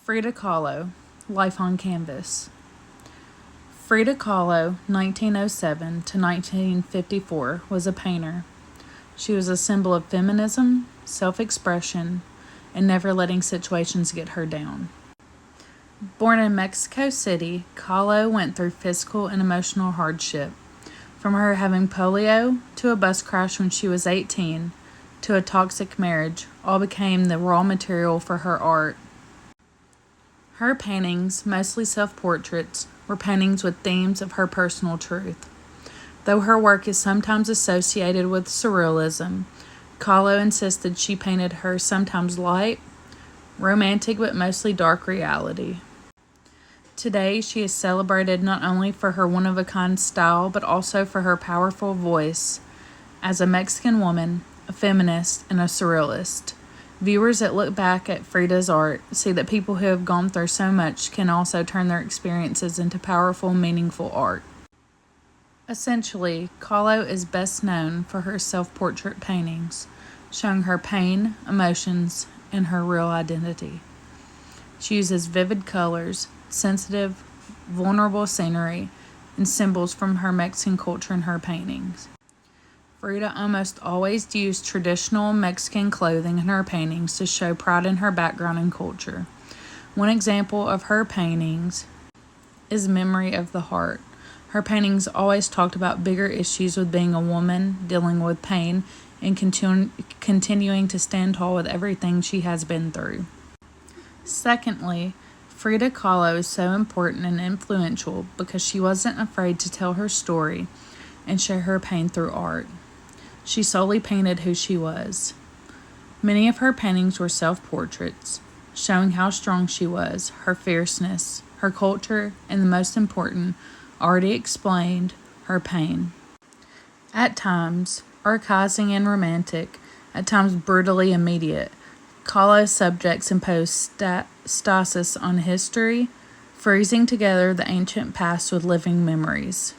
Frida Kahlo, Life on Canvas. Frida Kahlo, 1907 to 1954, was a painter. She was a symbol of feminism, self-expression, and never letting situations get her down. Born in Mexico City, Kahlo went through physical and emotional hardship. From her having polio to a bus crash when she was 18 to a toxic marriage, all became the raw material for her art. Her paintings, mostly self-portraits, were paintings with themes of her personal truth. Though her work is sometimes associated with surrealism, Kahlo insisted she painted her sometimes light, romantic but mostly dark reality. Today, she is celebrated not only for her one-of-a-kind style, but also for her powerful voice as a Mexican woman, a feminist, and a surrealist. Viewers that look back at Frida's art see that people who have gone through so much can also turn their experiences into powerful, meaningful art. Essentially, Kahlo is best known for her self-portrait paintings, showing her pain, emotions, and her real identity. She uses vivid colors, sensitive, vulnerable scenery, and symbols from her Mexican culture in her paintings. Frida almost always used traditional Mexican clothing in her paintings to show pride in her background and culture. One example of her paintings is Memory of the Heart. Her paintings always talked about bigger issues with being a woman, dealing with pain, and continuing to stand tall with everything she has been through. Secondly, Frida Kahlo is so important and influential because she wasn't afraid to tell her story and share her pain through art. She solely painted who she was. Many of her paintings were self-portraits, showing how strong she was, her fierceness, her culture, and the most important, already explained, her pain. At times, archaizing and romantic, at times brutally immediate, Kahlo's subjects imposed stasis on history, freezing together the ancient past with living memories.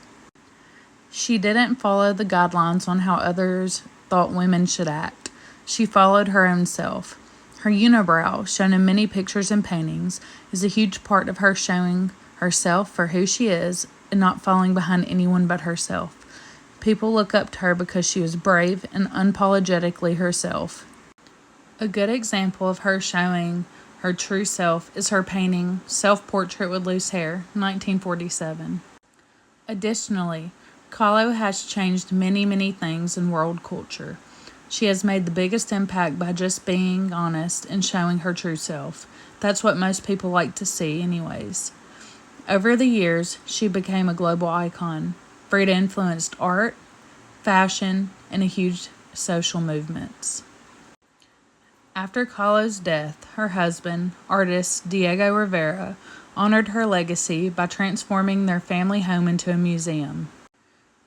She didn't follow the guidelines on how others thought women should act. She followed her own self. Her unibrow, shown in many pictures and paintings, is a huge part of her showing herself for who she is and not falling behind anyone but herself. People look up to her because she was brave and unapologetically herself. A good example of her showing her true self is her painting Self-Portrait with Loose Hair, 1947. Additionally, Kahlo has changed many things in world culture. She has made the biggest impact by just being honest and showing her true self. That's what most people like to see anyways. Over the years, she became a global icon. Frida influenced art, fashion, and huge social movements. After Kahlo's death, her husband, artist Diego Rivera, honored her legacy by transforming their family home into a museum.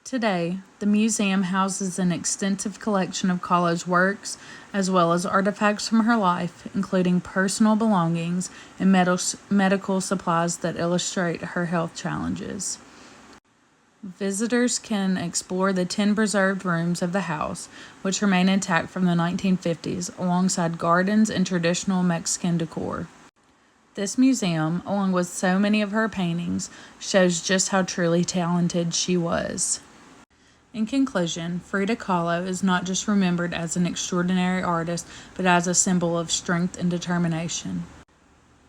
Today, the museum houses an extensive collection of Kahlo's works, as well as artifacts from her life, including personal belongings and medical supplies that illustrate her health challenges. Visitors can explore the 10 preserved rooms of the house, which remain intact from the 1950s, alongside gardens and traditional Mexican decor. This museum, along with so many of her paintings, shows just how truly talented she was. In conclusion, Frida Kahlo is not just remembered as an extraordinary artist, but as a symbol of strength and determination.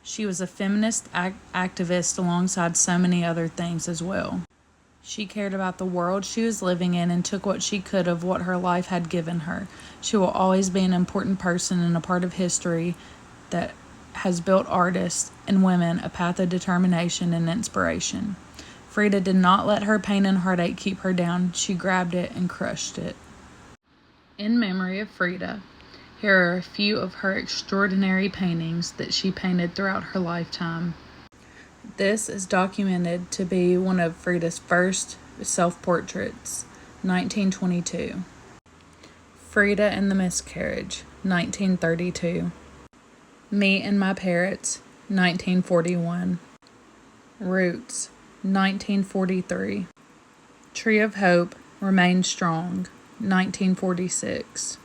She was a feminist activist alongside so many other things as well. She cared about the world she was living in and took what she could of what her life had given her. She will always be an important person and a part of history that has built artists and women a path of determination and inspiration. Frida did not let her pain and heartache keep her down. She grabbed it and crushed it. In memory of Frida, here are a few of her extraordinary paintings that she painted throughout her lifetime. This is documented to be one of Frida's first self-portraits, 1922. Frida and the Miscarriage, 1932. Me and My Parrots, 1941. Roots, 1943. Tree of Hope, Remain Strong, 1946.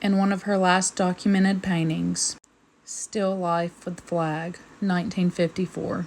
And one of her last documented paintings, Still Life with Flag, 1954.